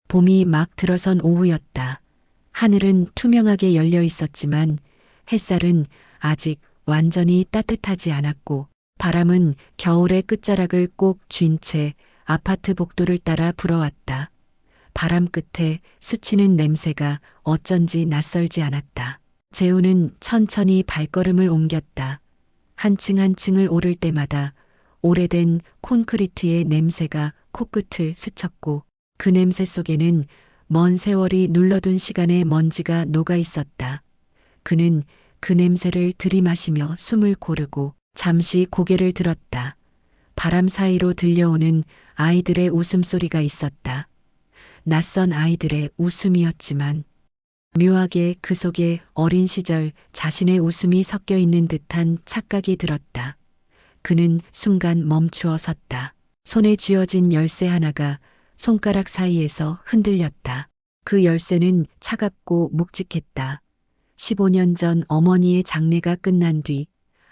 봄이 막 들어선 오후였다. 하늘은 투명하게 열려 있었지만 햇살은 아직 완전히 따뜻하지 않았고 바람은 겨울의 끝자락을 꼭 쥔 채 아파트 복도를 따라 불어왔다. 바람 끝에 스치는 냄새가 어쩐지 낯설지 않았다. 재우는 천천히 발걸음을 옮겼다. 한층 한층을 오를 때마다 오래된 콘크리트의 냄새가 코끝을 스쳤고 그 냄새 속에는 먼 세월이 눌러둔 시간의 먼지가 녹아 있었다. 그는 그 냄새를 들이마시며 숨을 고르고 잠시 고개를 들었다. 바람 사이로 들려오는 아이들의 웃음소리가 있었다. 낯선 아이들의 웃음이었지만 묘하게 그 속에 어린 시절 자신의 웃음이 섞여 있는 듯한 착각이 들었다. 그는 순간 멈추어 섰다. 손에 쥐어진 열쇠 하나가 손가락 사이에서 흔들렸다. 그 열쇠는 차갑고 묵직했다. 15년 전 어머니의 장례가 끝난 뒤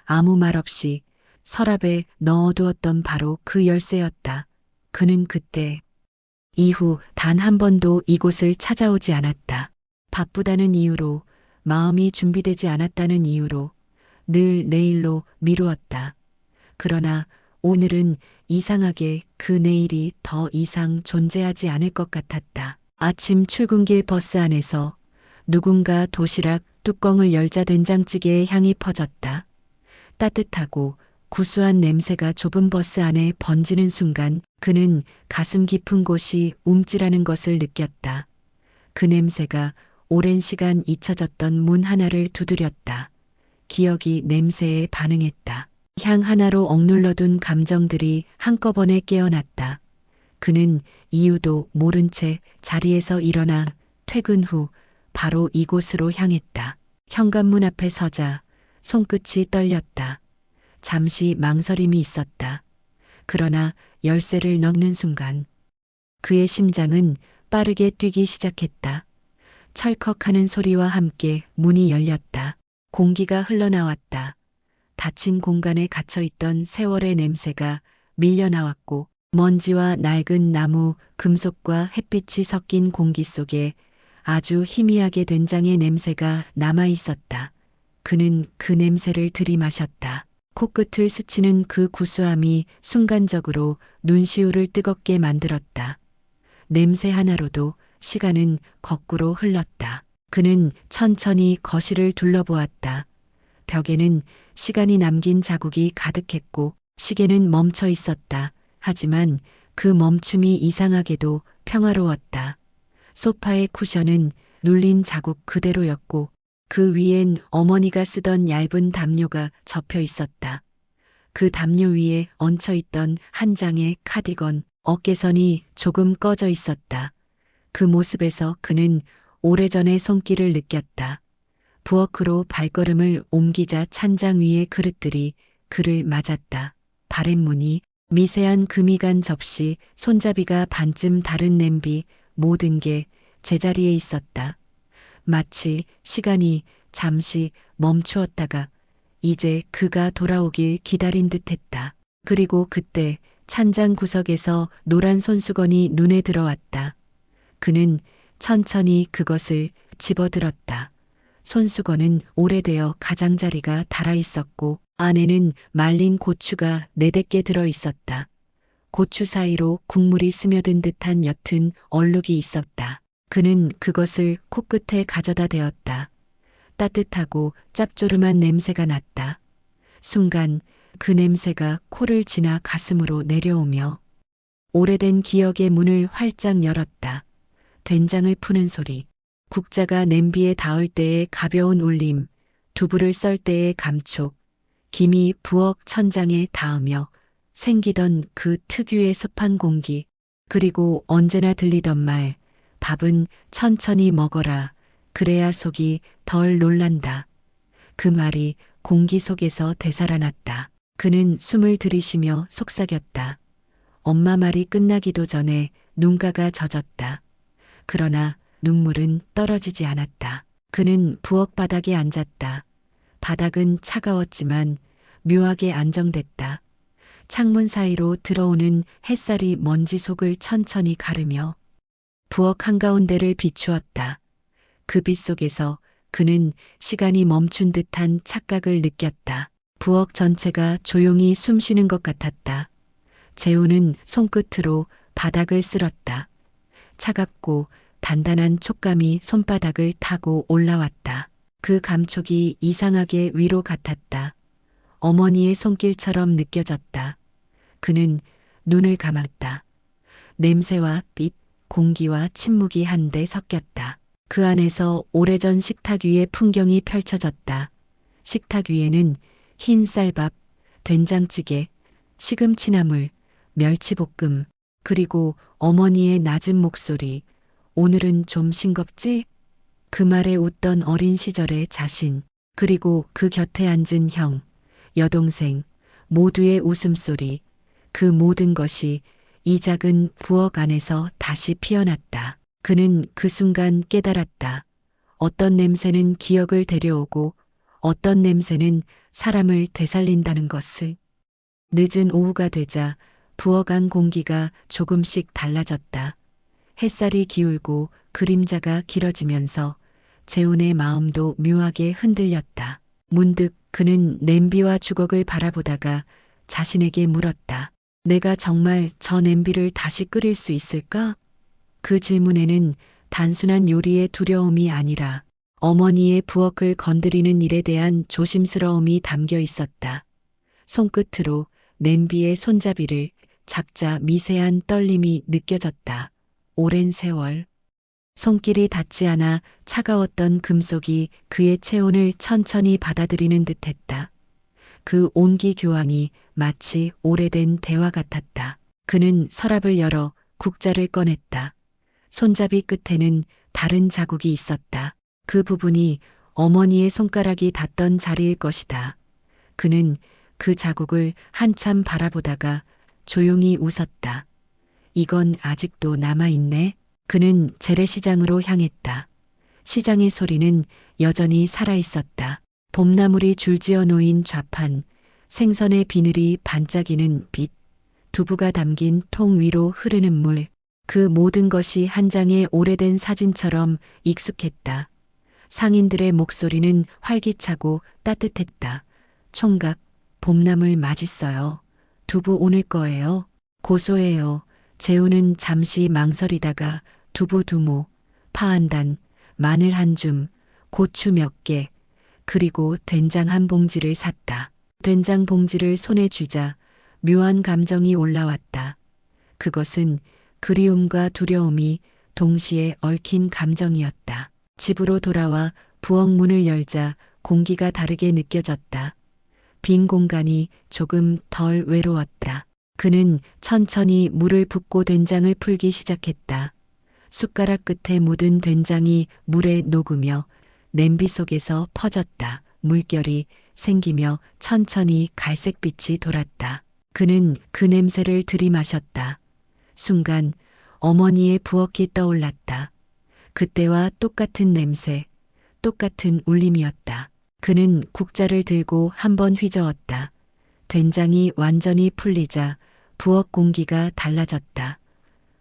아무 말 없이 서랍에 넣어두었던 바로 그 열쇠였다. 그는 그때 이후 단 한 번도 이곳을 찾아오지 않았다. 바쁘다는 이유로, 마음이 준비되지 않았다는 이유로 늘 내일로 미루었다. 그러나 오늘은 이상하게 그 내일이 더 이상 존재하지 않을 것 같았다. 아침 출근길 버스 안에서 누군가 도시락 뚜껑을 열자 된장찌개의 향이 퍼졌다. 따뜻하고 구수한 냄새가 좁은 버스 안에 번지는 순간 그는 가슴 깊은 곳이 움찔하는 것을 느꼈다. 그 냄새가 오랜 시간 잊혀졌던 문 하나를 두드렸다. 기억이 냄새에 반응했다. 향 하나로 억눌러둔 감정들이 한꺼번에 깨어났다. 그는 이유도 모른 채 자리에서 일어나 퇴근 후 바로 이곳으로 향했다. 현관문 앞에 서자 손끝이 떨렸다. 잠시 망설임이 있었다. 그러나 열쇠를 넣는 순간 그의 심장은 빠르게 뛰기 시작했다. 철컥하는 소리와 함께 문이 열렸다. 공기가 흘러나왔다. 닫힌 공간에 갇혀있던 세월의 냄새가 밀려나왔고 먼지와 낡은 나무, 금속과 햇빛이 섞인 공기 속에 아주 희미하게 된장의 냄새가 남아있었다. 그는 그 냄새를 들이마셨다. 코끝을 스치는 그 구수함이 순간적으로 눈시울을 뜨겁게 만들었다. 냄새 하나로도 시간은 거꾸로 흘렀다. 그는 천천히 거실을 둘러보았다. 벽에는 시간이 남긴 자국이 가득했고 시계는 멈춰 있었다. 하지만 그 멈춤이 이상하게도 평화로웠다. 소파의 쿠션은 눌린 자국 그대로였고 그 위엔 어머니가 쓰던 얇은 담요가 접혀 있었다. 그 담요 위에 얹혀 있던 한 장의 카디건, 어깨선이 조금 꺼져 있었다. 그 모습에서 그는 오래전의 손길을 느꼈다. 부엌으로 발걸음을 옮기자 찬장 위의 그릇들이 그를 맞았다. 바랫무늬, 미세한 금이 간 접시, 손잡이가 반쯤 다른 냄비, 모든 게 제자리에 있었다. 마치 시간이 잠시 멈추었다가 이제 그가 돌아오길 기다린 듯했다. 그리고 그때 찬장 구석에서 노란 손수건이 눈에 들어왔다. 그는 천천히 그것을 집어들었다. 손수건은 오래되어 가장자리가 닳아 있었고 안에는 말린 고추가 4-5개 들어 있었다. 고추 사이로 국물이 스며든 듯한 옅은 얼룩이 있었다. 그는 그것을 코끝에 가져다 대었다. 따뜻하고 짭조름한 냄새가 났다. 순간 그 냄새가 코를 지나 가슴으로 내려오며 오래된 기억의 문을 활짝 열었다. 된장을 푸는 소리, 국자가 냄비에 닿을 때의 가벼운 울림, 두부를 썰 때의 감촉, 김이 부엌 천장에 닿으며 생기던 그 특유의 습한 공기, 그리고 언제나 들리던 말, 밥은 천천히 먹어라. 그래야 속이 덜 놀란다. 그 말이 공기 속에서 되살아났다. 그는 숨을 들이쉬며 속삭였다. 엄마 말이 끝나기도 전에 눈가가 젖었다. 그러나 눈물은 떨어지지 않았다. 그는 부엌 바닥에 앉았다. 바닥은 차가웠지만 묘하게 안정됐다. 창문 사이로 들어오는 햇살이 먼지 속을 천천히 가르며 부엌 한가운데를 비추었다. 그 빛 속에서 그는 시간이 멈춘 듯한 착각을 느꼈다. 부엌 전체가 조용히 숨쉬는 것 같았다. 재우는 손끝으로 바닥을 쓸었다. 차갑고 단단한 촉감이 손바닥을 타고 올라왔다. 그 감촉이 이상하게 위로 같았다. 어머니의 손길처럼 느껴졌다. 그는 눈을 감았다. 냄새와 빛, 공기와 침묵이 한데 섞였다. 그 안에서 오래전 식탁 위의 풍경이 펼쳐졌다. 식탁 위에는 흰 쌀밥, 된장찌개, 시금치나물, 멸치볶음, 그리고 어머니의 낮은 목소리. 오늘은 좀 싱겁지? 그 말에 웃던 어린 시절의 자신, 그리고 그 곁에 앉은 형, 여동생, 모두의 웃음소리. 그 모든 것이 이 작은 부엌 안에서 다시 피어났다. 그는 그 순간 깨달았다. 어떤 냄새는 기억을 데려오고 어떤 냄새는 사람을 되살린다는 것을. 늦은 오후가 되자 부엌 안 공기가 조금씩 달라졌다. 햇살이 기울고 그림자가 길어지면서 재훈의 마음도 묘하게 흔들렸다. 문득 그는 냄비와 주걱을 바라보다가 자신에게 물었다. 내가 정말 저 냄비를 다시 끓일 수 있을까? 그 질문에는 단순한 요리의 두려움이 아니라 어머니의 부엌을 건드리는 일에 대한 조심스러움이 담겨 있었다. 손끝으로 냄비의 손잡이를 잡자 미세한 떨림이 느껴졌다. 오랜 세월. 손길이 닿지 않아 차가웠던 금속이 그의 체온을 천천히 받아들이는 듯했다. 그 온기 교환이 마치 오래된 대화 같았다. 그는 서랍을 열어 국자를 꺼냈다. 손잡이 끝에는 다른 자국이 있었다. 그 부분이 어머니의 손가락이 닿던 자리일 것이다. 그는 그 자국을 한참 바라보다가 조용히 웃었다. 이건 아직도 남아있네. 그는 재래시장으로 향했다. 시장의 소리는 여전히 살아있었다. 봄나물이 줄지어 놓인 좌판, 생선의 비늘이 반짝이는 빛, 두부가 담긴 통 위로 흐르는 물, 그 모든 것이 한 장의 오래된 사진처럼 익숙했다. 상인들의 목소리는 활기차고 따뜻했다. 총각, 봄나물 맛있어요. 두부 오늘 거예요. 고소해요. 재우는 잠시 망설이다가 두부 2모, 파 한 단, 마늘 한 줌, 고추 몇 개, 그리고 된장 한 봉지를 샀다. 된장 봉지를 손에 쥐자 묘한 감정이 올라왔다. 그것은 그리움과 두려움이 동시에 얽힌 감정이었다. 집으로 돌아와 부엌 문을 열자 공기가 다르게 느껴졌다. 빈 공간이 조금 덜 외로웠다. 그는 천천히 물을 붓고 된장을 풀기 시작했다. 숟가락 끝에 묻은 된장이 물에 녹으며 냄비 속에서 퍼졌다. 물결이 생기며 천천히 갈색빛이 돌았다. 그는 그 냄새를 들이마셨다. 순간 어머니의 부엌이 떠올랐다. 그때와 똑같은 냄새, 똑같은 울림이었다. 그는 국자를 들고 한번 휘저었다. 된장이 완전히 풀리자 부엌 공기가 달라졌다.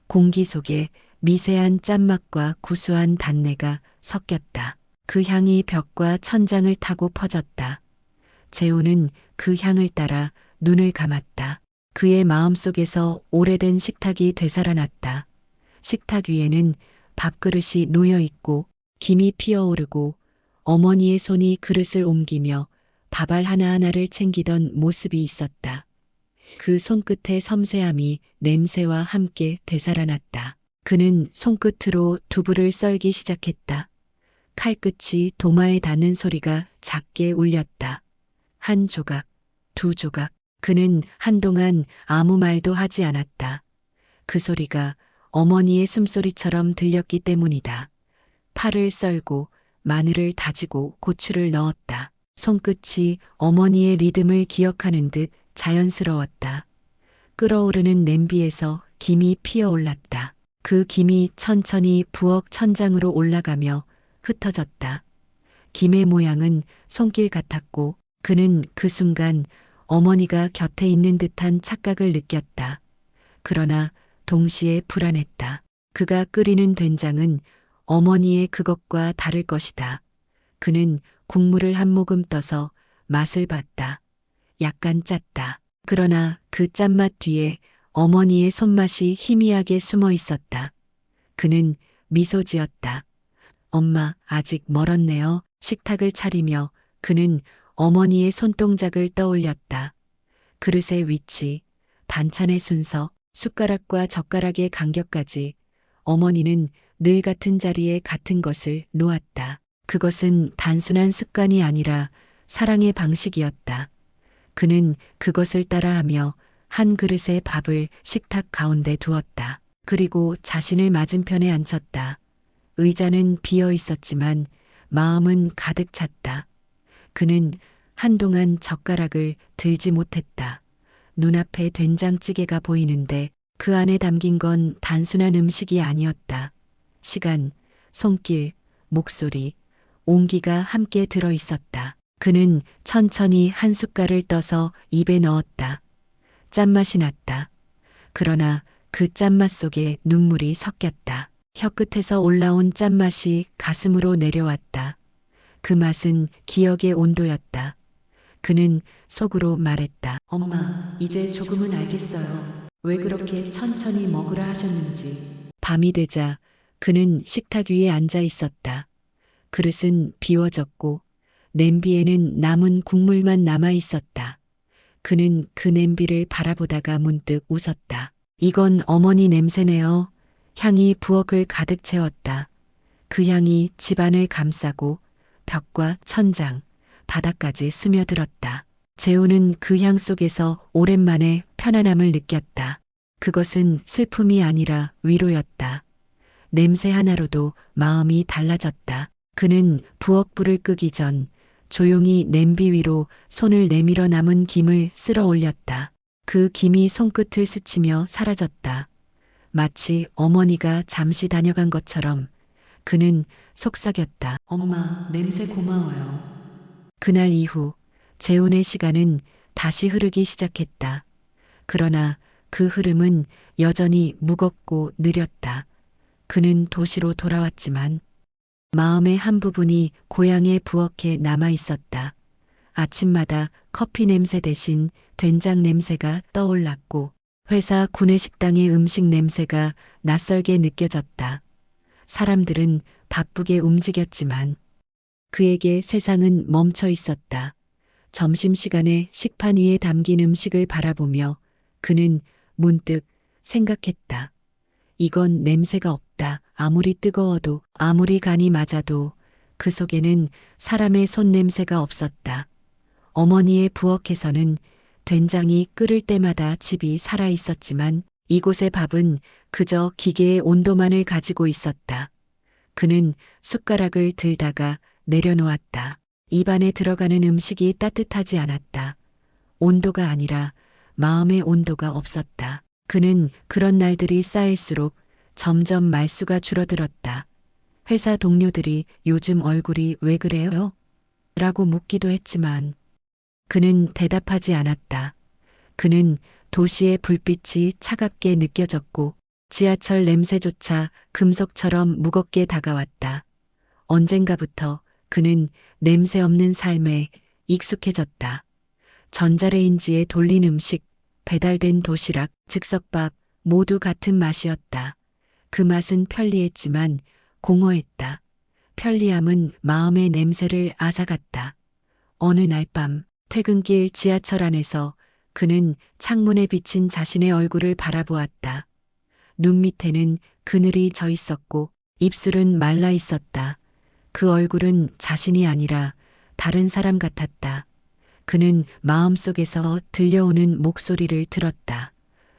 공기 속에 미세한 짠맛과 구수한 단내가 섞였다. 그 향이 벽과 천장을 타고 퍼졌다. 재호는 그 향을 따라 눈을 감았다. 그의 마음속에서 오래된 식탁이 되살아났다. 식탁 위에는 밥그릇이 놓여 있고 김이 피어오르고 어머니의 손이 그릇을 옮기며 밥알 하나하나를 챙기던 모습이 있었다. 그 손끝의 섬세함이 냄새와 함께 되살아났다. 그는 손끝으로 두부를 썰기 시작했다. 칼끝이 도마에 닿는 소리가 작게 울렸다. 한 조각, 2조각. 그는 한동안 아무 말도 하지 않았다. 그 소리가 어머니의 숨소리처럼 들렸기 때문이다. 파를 썰고 마늘을 다지고 고추를 넣었다. 손끝이 어머니의 리듬을 기억하는 듯 자연스러웠다. 끓어오르는 냄비에서 김이 피어올랐다. 그 김이 천천히 부엌 천장으로 올라가며 흩어졌다. 김의 모양은 손길 같았고 그는 그 순간 어머니가 곁에 있는 듯한 착각을 느꼈다. 그러나 동시에 불안했다. 그가 끓이는 된장은 어머니의 그것과 다를 것이다. 그는 국물을 한 모금 떠서 맛을 봤다. 약간 짰다. 그러나 그 짠맛 뒤에 어머니의 손맛이 희미하게 숨어 있었다. 그는 미소 지었다. 엄마, 아직 멀었네요. 식탁을 차리며 그는 어머니의 손동작을 떠올렸다. 그릇의 위치, 반찬의 순서, 숟가락과 젓가락의 간격까지 어머니는 늘 같은 자리에 같은 것을 놓았다. 그것은 단순한 습관이 아니라 사랑의 방식이었다. 그는 그것을 따라하며 한 그릇의 밥을 식탁 가운데 두었다. 그리고 자신을 맞은편에 앉혔다. 의자는 비어 있었지만 마음은 가득 찼다. 그는 한동안 젓가락을 들지 못했다. 눈앞에 된장찌개가 보이는데 그 안에 담긴 건 단순한 음식이 아니었다. 시간, 손길, 목소리, 온기가 함께 들어 있었다. 그는 천천히 한 숟갈을 떠서 입에 넣었다. 짠맛이 났다. 그러나 그 짠맛 속에 눈물이 섞였다. 혀끝에서 올라온 짠맛이 가슴으로 내려왔다. 그 맛은 기억의 온도였다. 그는 속으로 말했다. 엄마, 이제 조금은 알겠어요. 왜 그렇게 천천히 먹으라 하셨는지. 밤이 되자 그는 식탁 위에 앉아 있었다. 그릇은 비워졌고 냄비에는 남은 국물만 남아 있었다. 그는 그 냄비를 바라보다가 문득 웃었다. 이건 어머니 냄새네요. 향이 부엌을 가득 채웠다. 그 향이 집안을 감싸고 벽과 천장, 바닥까지 스며들었다. 재우는 그 향 속에서 오랜만에 편안함을 느꼈다. 그것은 슬픔이 아니라 위로였다. 냄새 하나로도 마음이 달라졌다. 그는 부엌불을 끄기 전 조용히 냄비 위로 손을 내밀어 남은 김을 쓸어 올렸다. 그 김이 손끝을 스치며 사라졌다. 마치 어머니가 잠시 다녀간 것처럼 그는 속삭였다. 엄마, 냄새 고마워요. 그날 이후 재혼의 시간은 다시 흐르기 시작했다. 그러나 그 흐름은 여전히 무겁고 느렸다. 그는 도시로 돌아왔지만 마음의 한 부분이 고향의 부엌에 남아 있었다. 아침마다 커피 냄새 대신 된장 냄새가 떠올랐고 회사 구내식당의 음식 냄새가 낯설게 느껴졌다. 사람들은 바쁘게 움직였지만 그에게 세상은 멈춰 있었다. 점심시간에 식판 위에 담긴 음식을 바라보며 그는 문득 생각했다. 이건 냄새가 없다. 아무리 뜨거워도, 아무리 간이 맞아도 그 속에는 사람의 손 냄새가 없었다. 어머니의 부엌에서는 된장이 끓을 때마다 집이 살아 있었지만 이곳의 밥은 그저 기계의 온도만을 가지고 있었다. 그는 숟가락을 들다가 내려놓았다. 입안에 들어가는 음식이 따뜻하지 않았다. 온도가 아니라 마음의 온도가 없었다. 그는 그런 날들이 쌓일수록 점점 말수가 줄어들었다. 회사 동료들이 요즘 얼굴이 왜 그래요? 라고 묻기도 했지만 그는 대답하지 않았다. 그는 도시의 불빛이 차갑게 느껴졌고 지하철 냄새조차 금속처럼 무겁게 다가왔다. 언젠가부터 그는 냄새 없는 삶에 익숙해졌다. 전자레인지에 돌린 음식, 배달된 도시락, 즉석밥 모두 같은 맛이었다. 그 맛은 편리했지만 공허했다. 편리함은 마음의 냄새를 앗아갔다. 어느 날 밤 퇴근길 지하철 안에서 그는 창문에 비친 자신의 얼굴을 바라보았다. 눈 밑에는 그늘이 져 있었고 입술은 말라 있었다. 그 얼굴은 자신이 아니라 다른 사람 같았다. 그는 마음속에서 들려오는 목소리를 들었다.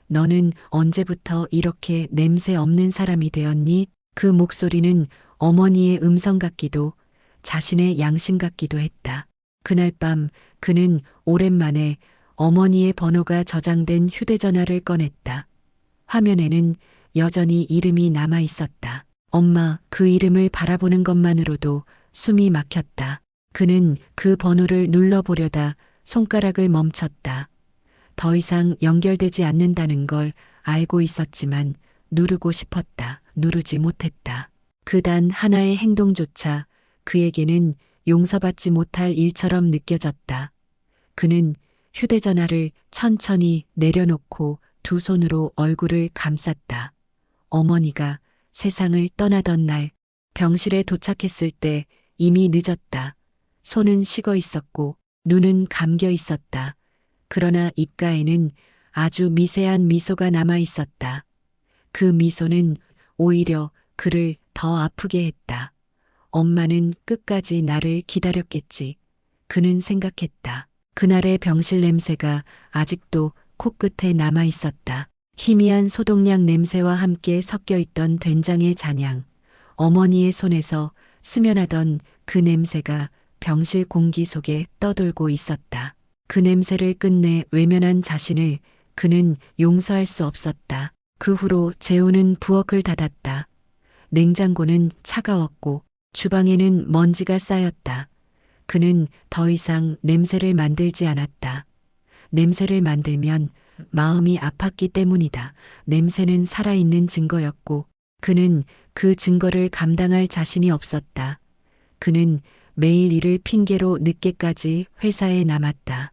너는 언제부터 이렇게 냄새 없는 사람이 되었니? 그 목소리는 어머니의 음성 같기도 자신의 양심 같기도 했다. 그날 밤 그는 오랜만에 어머니의 번호가 저장된 휴대전화를 꺼냈다. 화면에는 여전히 이름이 남아 있었다. 엄마, 그 이름을 바라보는 것만으로도 숨이 막혔다. 그는 그 번호를 눌러보려다 손가락을 멈췄다. 더 이상 연결되지 않는다는 걸 알고 있었지만 누르고 싶었다. 누르지 못했다. 그 단 하나의 행동조차 그에게는 용서받지 못할 일처럼 느껴졌다. 그는 휴대전화를 천천히 내려놓고 두 손으로 얼굴을 감쌌다. 어머니가 세상을 떠나던 날 병실에 도착했을 때 이미 늦었다. 손은 식어 있었고 눈은 감겨 있었다. 그러나 입가에는 아주 미세한 미소가 남아 있었다. 그 미소는 오히려 그를 더 아프게 했다. 엄마는 끝까지 나를 기다렸겠지. 그는 생각했다. 그날의 병실 냄새가 아직도 코끝에 남아 있었다. 희미한 소독약 냄새와 함께 섞여 있던 된장의 잔향. 어머니의 손에서 스며나던 그 냄새가 병실 공기 속에 떠돌고 있었다. 그 냄새를 끝내 외면한 자신을 그는 용서할 수 없었다. 그 후로 재우는 부엌을 닫았다. 냉장고는 차가웠고 주방에는 먼지가 쌓였다. 그는 더 이상 냄새를 만들지 않았다. 냄새를 만들면 마음이 아팠기 때문이다. 냄새는 살아있는 증거였고 그는 그 증거를 감당할 자신이 없었다. 그는 매일 일을 핑계로 늦게까지 회사에 남았다.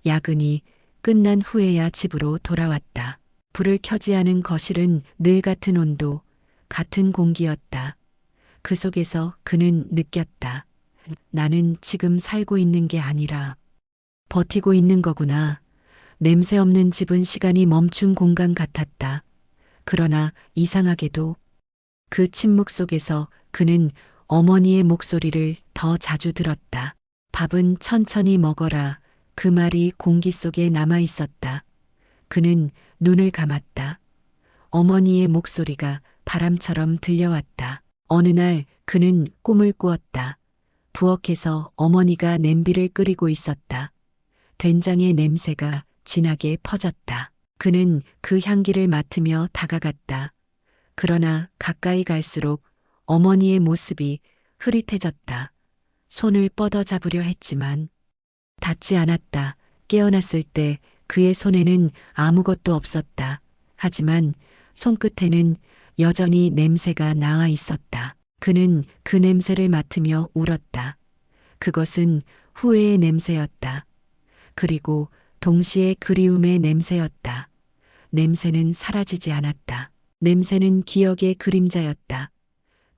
야근이 끝난 후에야 집으로 돌아왔다. 불을 켜지 않은 거실은 늘 같은 온도, 같은 공기였다. 그 속에서 그는 느꼈다. 나는 지금 살고 있는 게 아니라 버티고 있는 거구나. 냄새 없는 집은 시간이 멈춘 공간 같았다. 그러나 이상하게도 그 침묵 속에서 그는 어머니의 목소리를 더 자주 들었다. 밥은 천천히 먹어라. 그 말이 공기 속에 남아 있었다. 그는 눈을 감았다. 어머니의 목소리가 바람처럼 들려왔다. 어느 날 그는 꿈을 꾸었다. 부엌에서 어머니가 냄비를 끓이고 있었다. 된장의 냄새가 진하게 퍼졌다. 그는 그 향기를 맡으며 다가갔다. 그러나 가까이 갈수록 어머니의 모습이 흐릿해졌다. 손을 뻗어 잡으려 했지만 닿지 않았다. 깨어났을 때 그의 손에는 아무것도 없었다. 하지만 손끝에는 여전히 냄새가 나와 있었다. 그는 그 냄새를 맡으며 울었다. 그것은 후회의 냄새였다. 그리고 동시에 그리움의 냄새였다. 냄새는 사라지지 않았다. 냄새는 기억의 그림자였다.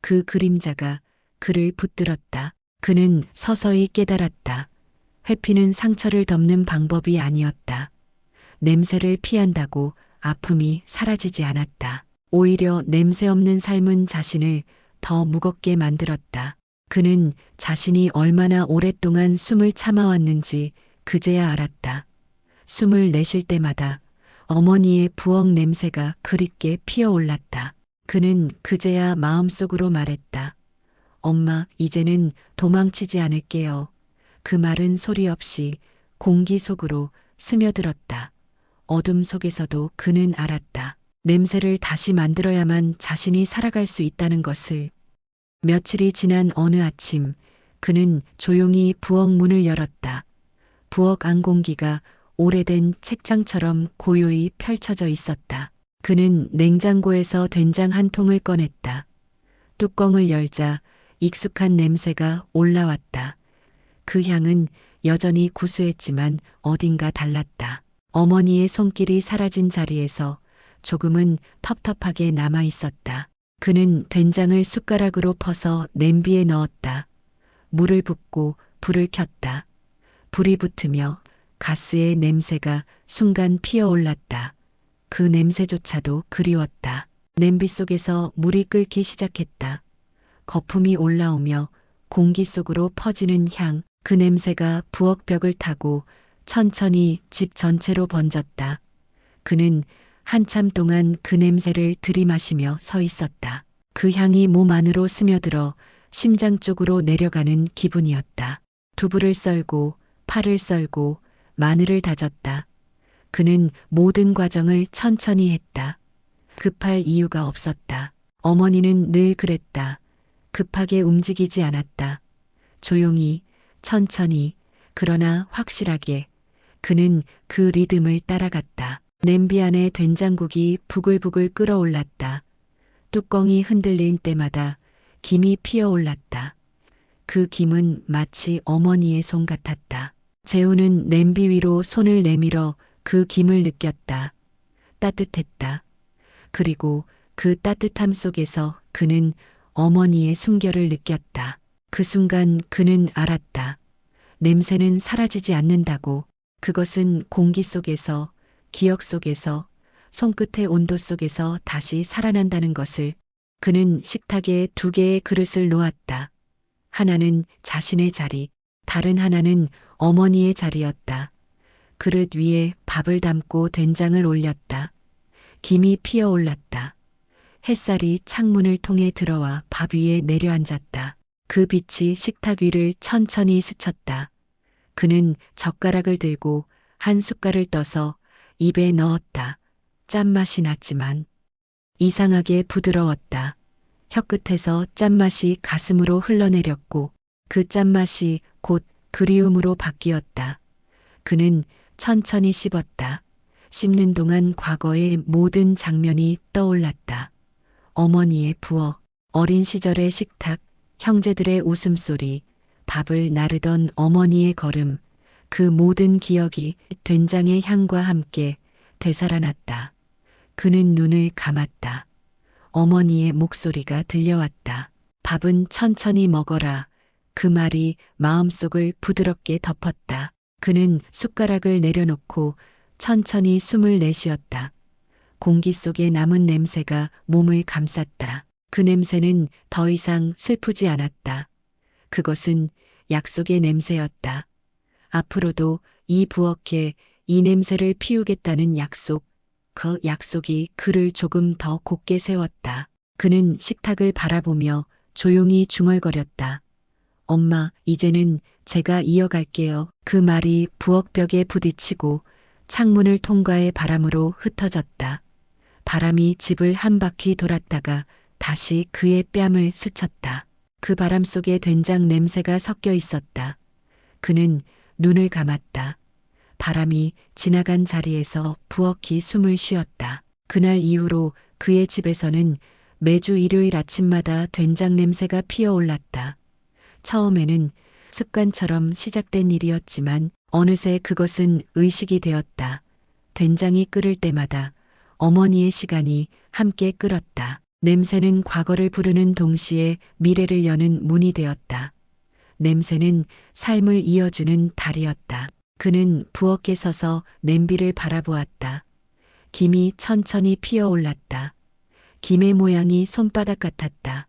그 그림자가 그를 붙들었다. 그는 서서히 깨달았다. 회피는 상처를 덮는 방법이 아니었다. 냄새를 피한다고 아픔이 사라지지 않았다. 오히려 냄새 없는 삶은 자신을 더 무겁게 만들었다. 그는 자신이 얼마나 오랫동안 숨을 참아왔는지 그제야 알았다. 숨을 내쉴 때마다 어머니의 부엌 냄새가 그립게 피어올랐다. 그는 그제야 마음속으로 말했다. 엄마, 이제는 도망치지 않을게요. 그 말은 소리 없이 공기 속으로 스며들었다. 어둠 속에서도 그는 알았다. 냄새를 다시 만들어야만 자신이 살아갈 수 있다는 것을. 며칠이 지난 어느 아침, 그는 조용히 부엌 문을 열었다. 부엌 안 공기가 오래된 책장처럼 고요히 펼쳐져 있었다. 그는 냉장고에서 된장 한 통을 꺼냈다. 뚜껑을 열자 익숙한 냄새가 올라왔다. 그 향은 여전히 구수했지만 어딘가 달랐다. 어머니의 손길이 사라진 자리에서 조금은 텁텁하게 남아 있었다. 그는 된장을 숟가락으로 퍼서 냄비에 넣었다. 물을 붓고 불을 켰다. 불이 붙으며 가스의 냄새가 순간 피어올랐다. 그 냄새조차도 그리웠다. 냄비 속에서 물이 끓기 시작했다. 거품이 올라오며 공기 속으로 퍼지는 향, 그 냄새가 부엌 벽을 타고 천천히 집 전체로 번졌다. 그는 한참 동안 그 냄새를 들이마시며 서 있었다. 그 향이 몸 안으로 스며들어 심장 쪽으로 내려가는 기분이었다. 두부를 썰고 파를 썰고 마늘을 다졌다. 그는 모든 과정을 천천히 했다. 급할 이유가 없었다. 어머니는 늘 그랬다. 급하게 움직이지 않았다. 조용히, 천천히, 그러나 확실하게. 그는 그 리듬을 따라갔다. 냄비 안에 된장국이 부글부글 끓어올랐다. 뚜껑이 흔들릴 때마다 김이 피어올랐다. 그 김은 마치 어머니의 손 같았다. 재우는 냄비 위로 손을 내밀어 그 김을 느꼈다. 따뜻했다. 그리고 그 따뜻함 속에서 그는 어머니의 숨결을 느꼈다. 그 순간 그는 알았다. 냄새는 사라지지 않는다고. 그것은 공기 속에서, 기억 속에서, 손끝의 온도 속에서 다시 살아난다는 것을. 그는 식탁에 2개의 그릇을 놓았다. 하나는 자신의 자리, 다른 하나는 어머니의 자리였다. 그릇 위에 밥을 담고 된장을 올렸다. 김이 피어올랐다. 햇살이 창문을 통해 들어와 밥 위에 내려앉았다. 그 빛이 식탁 위를 천천히 스쳤다. 그는 젓가락을 들고 한 숟갈을 떠서 입에 넣었다. 짠맛이 났지만 이상하게 부드러웠다. 혀끝에서 짠맛이 가슴으로 흘러내렸고 그 짠맛이 곧 그리움으로 바뀌었다. 그는 천천히 씹었다. 씹는 동안 과거의 모든 장면이 떠올랐다. 어머니의 부엌, 어린 시절의 식탁, 형제들의 웃음소리, 밥을 나르던 어머니의 걸음, 그 모든 기억이 된장의 향과 함께 되살아났다. 그는 눈을 감았다. 어머니의 목소리가 들려왔다. 밥은 천천히 먹어라. 그 말이 마음속을 부드럽게 덮었다. 그는 숟가락을 내려놓고 천천히 숨을 내쉬었다. 공기 속에 남은 냄새가 몸을 감쌌다. 그 냄새는 더 이상 슬프지 않았다. 그것은 약속의 냄새였다. 앞으로도 이 부엌에 이 냄새를 피우겠다는 약속. 그 약속이 그를 조금 더 곧게 세웠다. 그는 식탁을 바라보며 조용히 중얼거렸다. 엄마, 이제는 제가 이어갈게요. 그 말이 부엌벽에 부딪히고 창문을 통과해 바람으로 흩어졌다. 바람이 집을 한 바퀴 돌았다가 다시 그의 뺨을 스쳤다. 그 바람 속에 된장 냄새가 섞여 있었다. 그는 눈을 감았다. 바람이 지나간 자리에서 부엌이 숨을 쉬었다. 그날 이후로 그의 집에서는 매주 일요일 아침마다 된장 냄새가 피어올랐다. 처음에는 습관처럼 시작된 일이었지만 어느새 그것은 의식이 되었다. 된장이 끓을 때마다 어머니의 시간이 함께 끓었다. 냄새는 과거를 부르는 동시에 미래를 여는 문이 되었다. 냄새는 삶을 이어주는 달이었다. 그는 부엌에 서서 냄비를 바라보았다. 김이 천천히 피어올랐다. 김의 모양이 손바닥 같았다.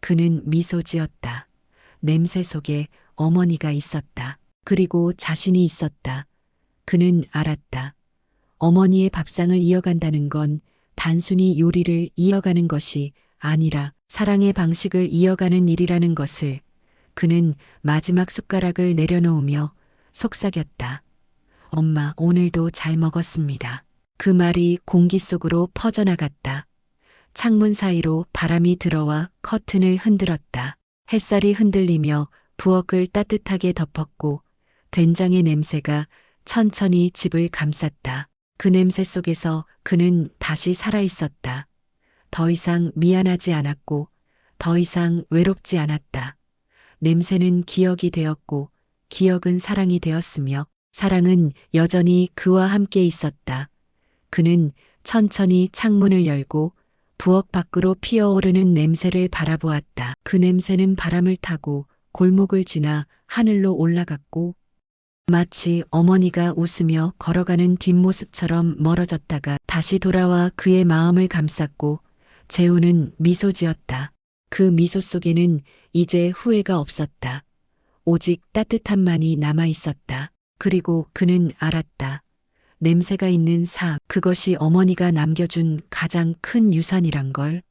그는 미소 지었다. 냄새 속에 어머니가 있었다. 그리고 자신이 있었다. 그는 알았다. 어머니의 밥상을 이어간다는 건 단순히 요리를 이어가는 것이 아니라 사랑의 방식을 이어가는 일이라는 것을. 그는 마지막 숟가락을 내려놓으며 속삭였다. 엄마, 오늘도 잘 먹었습니다. 그 말이 공기 속으로 퍼져나갔다. 창문 사이로 바람이 들어와 커튼을 흔들었다. 햇살이 흔들리며 부엌을 따뜻하게 덮었고 된장의 냄새가 천천히 집을 감쌌다. 그 냄새 속에서 그는 다시 살아있었다. 더 이상 미안하지 않았고 더 이상 외롭지 않았다. 냄새는 기억이 되었고 기억은 사랑이 되었으며 사랑은 여전히 그와 함께 있었다. 그는 천천히 창문을 열고 부엌 밖으로 피어오르는 냄새를 바라보았다. 그 냄새는 바람을 타고 골목을 지나 하늘로 올라갔고 마치 어머니가 웃으며 걸어가는 뒷모습처럼 멀어졌다가 다시 돌아와 그의 마음을 감쌌고 재우는 미소 지었다. 그 미소 속에는 이제 후회가 없었다. 오직 따뜻함만이 남아 있었다. 그리고 그는 알았다. 냄새가 있는 삶, 그것이 어머니가 남겨준 가장 큰 유산이란 걸.